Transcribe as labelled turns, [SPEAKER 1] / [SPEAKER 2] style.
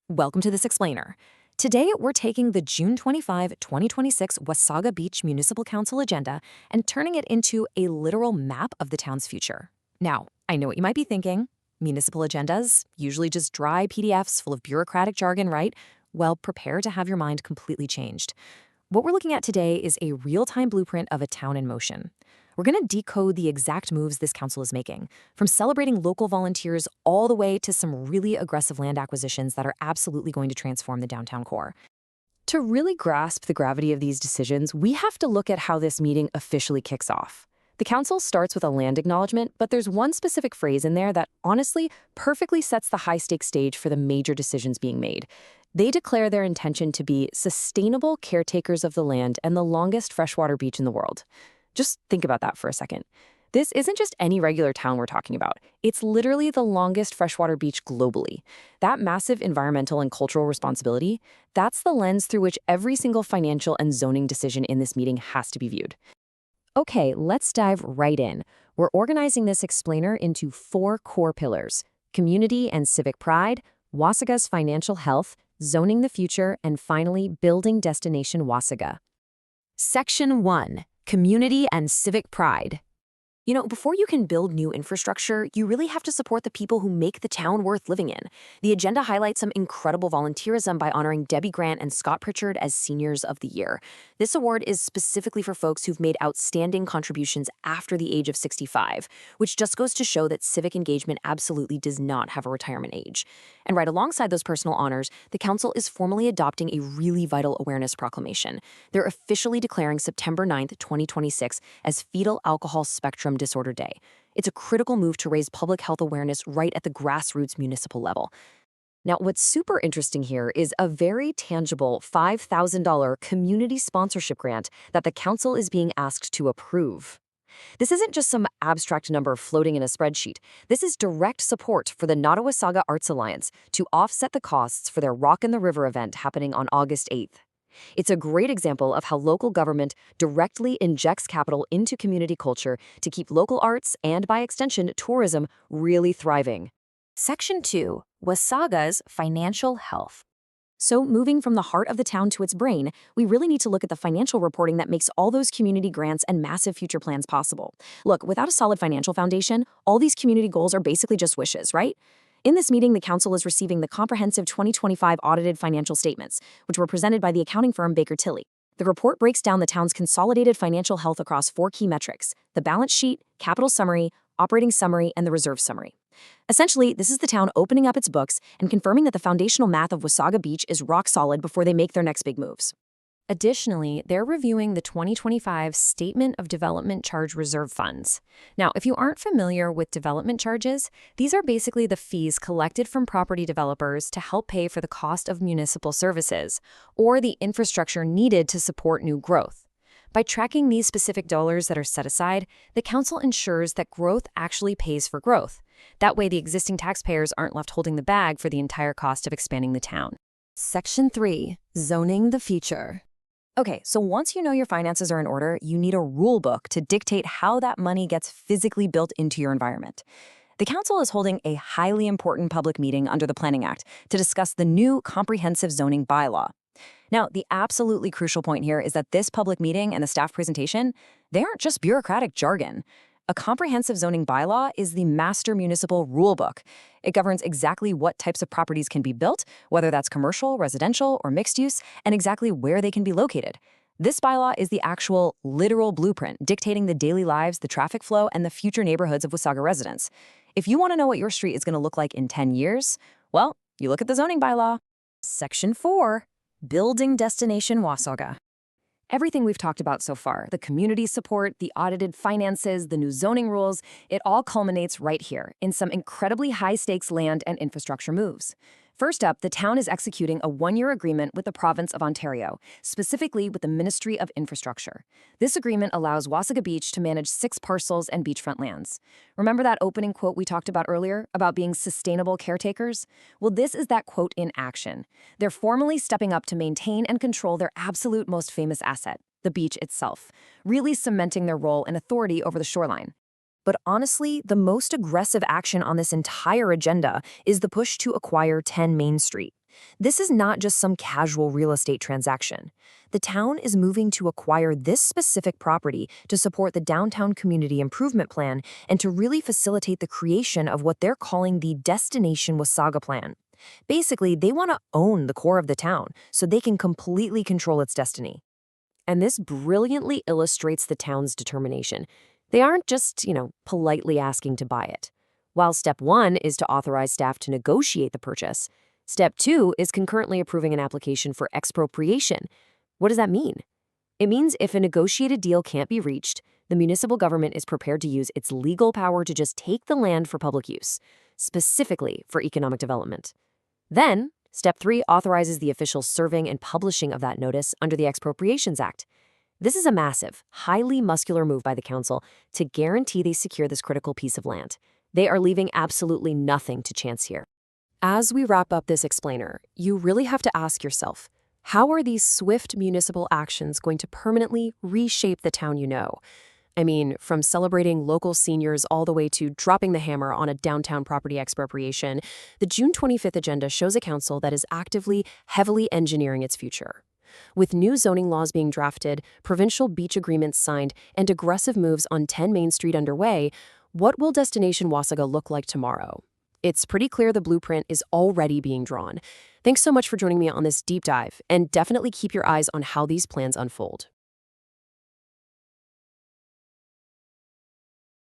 [SPEAKER 1] Welcome to this explainer. Today, we're taking the June 25, 2026 Wasaga Beach Municipal Council agenda and turning it into a literal map of the town's future. Now, I know what you might be thinking. Municipal agendas, usually just dry PDFs full of bureaucratic jargon, right? Well, prepare to have your mind completely changed. What we're looking at today is a real-time blueprint of a town in motion. We're going to decode the exact moves this council is making, from celebrating local volunteers all the way to some really aggressive land acquisitions that are absolutely going to transform the downtown core. To really grasp the gravity of these decisions, we have to look at how this meeting officially kicks off. The council starts with a land acknowledgement, but there's one specific phrase in there that honestly perfectly sets the high-stakes stage for the major decisions being made. They declare their intention to be sustainable caretakers of the land and the longest freshwater beach in the world. Just think about that for a second. This isn't just any regular town we're talking about. It's literally the longest freshwater beach globally. That massive environmental and cultural responsibility, that's the lens through which every single financial and zoning decision in this meeting has to be viewed. Okay, let's dive right in. We're organizing this explainer into 4 core pillars: community and civic pride, Wasaga's financial health, zoning the future, and finally, building Destination Wasaga. Section 1. Community and civic pride. You know, before you can build new infrastructure, you really have to support the people who make the town worth living in. The agenda highlights some incredible volunteerism by honoring Debbie Grant and Scott Pritchard as Seniors of the Year. This award is specifically for folks who've made outstanding contributions after the age of 65, which just goes to show that civic engagement absolutely does not have a retirement age. And right alongside those personal honors, the council is formally adopting a really vital awareness proclamation. They're officially declaring September 9th, 2026 as Fetal Alcohol Spectrum Disorder Day. It's a critical move to raise public health awareness right at the grassroots municipal level. Now, what's super interesting here is a very tangible $5,000 community sponsorship grant that the council is being asked to approve. This isn't just some abstract number floating in a spreadsheet. This is direct support for the Town of Wasaga Arts Alliance to offset the costs for their Rock in the River event happening on August 8th. It's a great example of how local government directly injects capital into community culture to keep local arts and, by extension, tourism really thriving. Section 2. Wasaga's financial health. So, moving from the heart of the town to its brain, we really need to look at the financial reporting that makes all those community grants and massive future plans possible. Look, without a solid financial foundation, all these community goals are basically just wishes, right? In this meeting, the council is receiving the comprehensive 2025 audited financial statements, which were presented by the accounting firm Baker Tilly. The report breaks down the town's consolidated financial health across 4 key metrics: the balance sheet, capital summary, operating summary, and the reserve summary. Essentially, this is the town opening up its books and confirming that the foundational math of Wasaga Beach is rock solid before they make their next big moves. Additionally, they're reviewing the 2025 Statement of Development Charge Reserve Funds. Now, if you aren't familiar with development charges, these are basically the fees collected from property developers to help pay for the cost of municipal services, or the infrastructure needed to support new growth. By tracking these specific dollars that are set aside, the council ensures that growth actually pays for growth. That way, the existing taxpayers aren't left holding the bag for the entire cost of expanding the town. Section 3. Zoning the future. Okay, so once you know your finances are in order, you need a rule book to dictate how that money gets physically built into your environment. The council is holding a highly important public meeting under the Planning Act to discuss the new comprehensive zoning bylaw. Now, the absolutely crucial point here is that this public meeting and the staff presentation, they aren't just bureaucratic jargon. A comprehensive zoning bylaw is the master municipal rulebook. It governs exactly what types of properties can be built, whether that's commercial, residential, or mixed use, and exactly where they can be located. This bylaw is the actual, literal blueprint dictating the daily lives, the traffic flow, and the future neighborhoods of Wasaga residents. If you want to know what your street is going to look like in 10 years, well, you look at the zoning bylaw. Section 4. Building Destination Wasaga. Everything we've talked about so far, the community support, the audited finances, the new zoning rules, it all culminates right here in some incredibly high-stakes land and infrastructure moves. First up, the town is executing a 1-year agreement with the province of Ontario, specifically with the Ministry of Infrastructure. This agreement allows Wasaga Beach to manage 6 parcels and beachfront lands. Remember that opening quote we talked about earlier about being sustainable caretakers? Well, this is that quote in action. They're formally stepping up to maintain and control their absolute most famous asset, the beach itself, really cementing their role and authority over the shoreline. But honestly, the most aggressive action on this entire agenda is the push to acquire 10 Main Street. This is not just some casual real estate transaction. The town is moving to acquire this specific property to support the downtown community improvement plan and to really facilitate the creation of what they're calling the Destination Wasaga plan. Basically, they want to own the core of the town so they can completely control its destiny. And this brilliantly illustrates the town's determination. They aren't just, politely asking to buy it. While step one is to authorize staff to negotiate the purchase, step two is concurrently approving an application for expropriation. What does that mean? It means if a negotiated deal can't be reached, the municipal government is prepared to use its legal power to just take the land for public use, specifically for economic development. Then, step three authorizes the official serving and publishing of that notice under the Expropriations Act. This is a massive, highly muscular move by the council to guarantee they secure this critical piece of land. They are leaving absolutely nothing to chance here. As we wrap up this explainer, you really have to ask yourself, how are these swift municipal actions going to permanently reshape the town you know? I mean, from celebrating local seniors all the way to dropping the hammer on a downtown property expropriation, the June 25th agenda shows a council that is actively, heavily engineering its future. With new zoning laws being drafted, provincial beach agreements signed, and aggressive moves on 10 Main Street underway, what will Destination Wasaga look like tomorrow? It's pretty clear the blueprint is already being drawn. Thanks so much for joining me on this deep dive, and definitely keep your eyes on how these plans unfold.